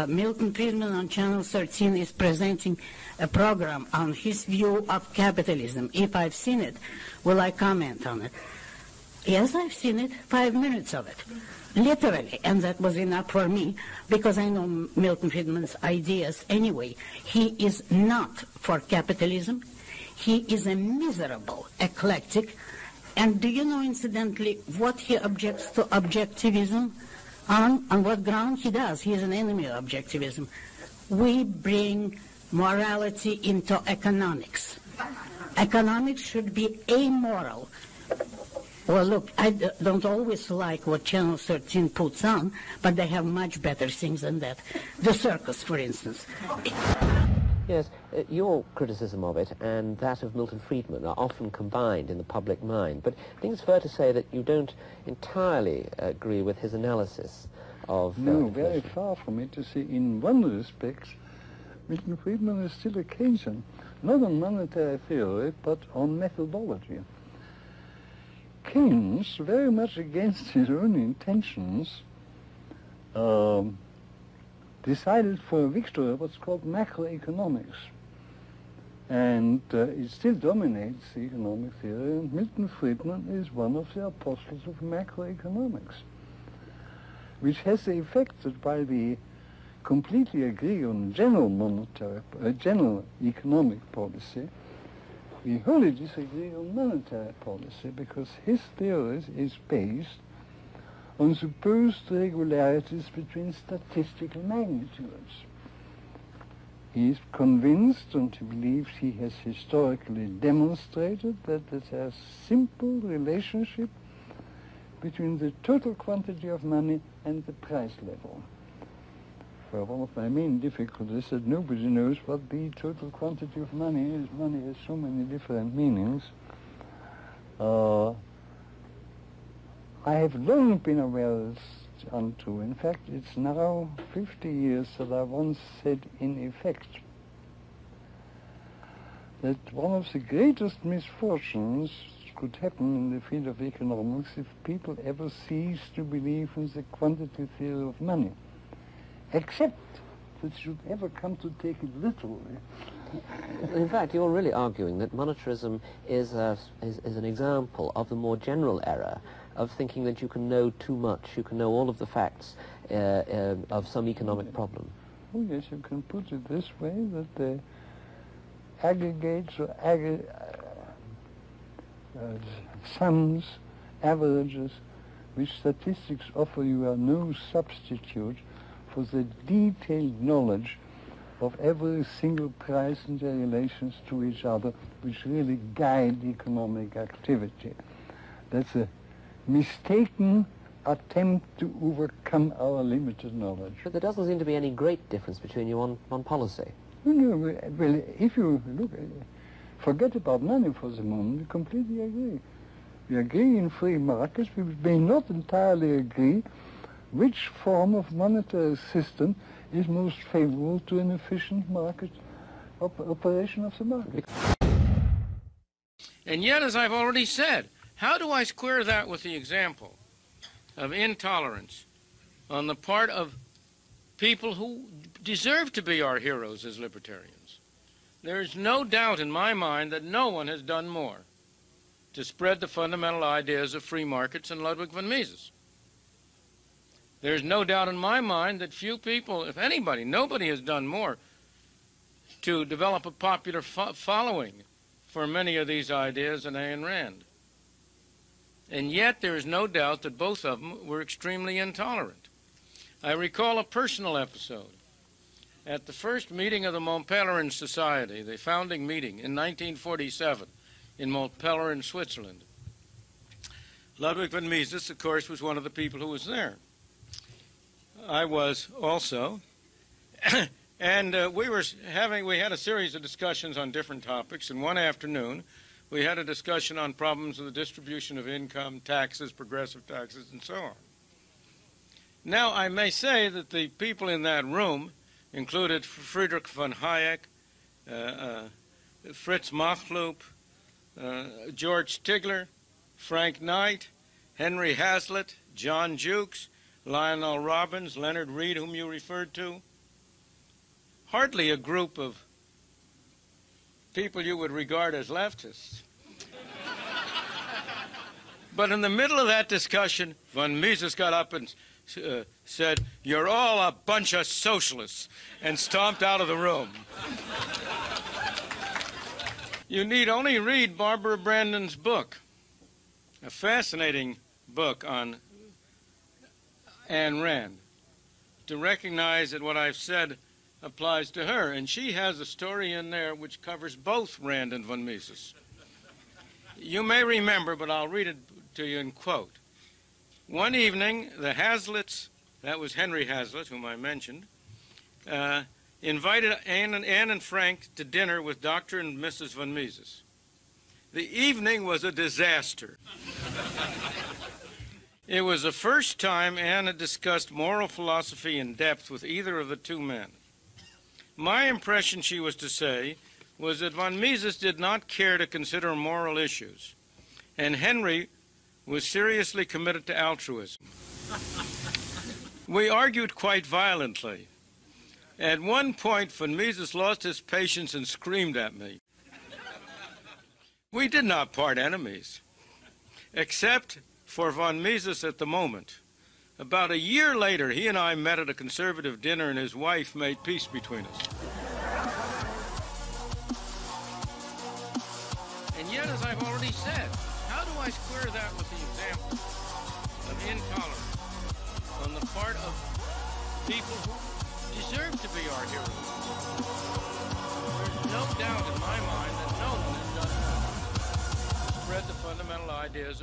Milton Friedman on Channel 13 is presenting a program on his view of capitalism. If I've seen it, will I comment on it? Yes, I've seen it, 5 minutes of it, literally, and that was enough for me because I know Milton Friedman's ideas anyway. He is not for capitalism. He is a miserable eclectic. And do you know, incidentally, what he objects to objectivism? On what ground he does? He is an enemy of objectivism. We bring morality into economics. Economics should be amoral. Well, look, I don't always like what Channel 13 puts on, but they have much better things than that. The circus, for instance. Yes, your criticism of it and that of Milton Friedman are often combined in the public mind, but I think it's fair to say that you don't entirely agree with his analysis of... No, very far from it. You see, in one respect, Milton Friedman is still a Keynesian, not on monetary theory, but on methodology. Keynes, very much against his own intentions, decided for a victory of what's called macroeconomics. And it still dominates economic theory, and Milton Friedman is one of the apostles of macroeconomics, which has the effect that while we completely agree on general economic policy, we wholly disagree on monetary policy, because his theory is based on supposed regularities between statistical magnitudes. He is convinced, and he believes he has historically demonstrated, that there's a simple relationship between the total quantity of money and the price level. For one of my main difficulties is that nobody knows what the total quantity of money is. Money has so many different meanings. I have long been aware of this untrue. In fact, it's now 50 years that I once said in effect that one of the greatest misfortunes could happen in the field of economics if people ever cease to believe in the quantity theory of money, except that should ever come to take it literally. In fact, you're really arguing that monetarism is an example of the more general error of thinking that you can know too much, you can know all of the facts of some economic problem. Oh yes, you can put it this way, that the aggregates or sums, averages, which statistics offer you are no substitute for the detailed knowledge of every single price and their relations to each other, which really guide economic activity. That's a mistaken attempt to overcome our limited knowledge. But there doesn't seem to be any great difference between you on policy. No, well, if you look, forget about money for the moment, we completely agree. We agree in free markets. We may not entirely agree which form of monetary system is most favorable to an efficient market operation of the market. And yet, as I've already said, how do I square that with the example of intolerance on the part of people who deserve to be our heroes as libertarians? There is no doubt in my mind that no one has done more to spread the fundamental ideas of free markets than Ludwig von Mises. There's no doubt in my mind that few people, if anybody, nobody has done more to develop a popular following for many of these ideas than Ayn Rand. And yet there is no doubt that both of them were extremely intolerant. I recall a personal episode. At the first meeting of the Mont Pelerin Society, the founding meeting in 1947 in Mont Pelerin, Switzerland, Ludwig von Mises, of course, was one of the people who was there. I was also, and we had a series of discussions on different topics, and one afternoon we had a discussion on problems of the distribution of income, taxes, progressive taxes, and so on. Now, I may say that the people in that room included Friedrich von Hayek, Fritz Machlup, George Stigler, Frank Knight, Henry Hazlitt, John Jukes, Lionel Robbins, Leonard Reed, whom you referred to, hardly a group of people you would regard as leftists. But in the middle of that discussion, von Mises got up and said, "You're all a bunch of socialists," and stomped out of the room. You need only read Barbara Brandon's book, a fascinating book on Ayn Rand, to recognize that what I've said applies to her. And she has a story in there which covers both Rand and von Mises. You may remember, but I'll read it to you in quote. One evening, the Hazlitts, that was Henry Hazlitt, whom I mentioned, invited Anne and Frank to dinner with Dr. and Mrs. von Mises. The evening was a disaster. It was the first time Anne had discussed moral philosophy in depth with either of the two men. My impression, she was to say, was that von Mises did not care to consider moral issues, and Henry was seriously committed to altruism. We argued quite violently. At one point, von Mises lost his patience and screamed at me. We did not part enemies, except for von Mises at the moment. About a year later, he and I met at a conservative dinner, and his wife made peace between us. And yet, as I've already said, how do I square that with the example of intolerance on the part of people who deserve to be our heroes? There's no doubt in my mind that no one has done that to spread the fundamental ideas of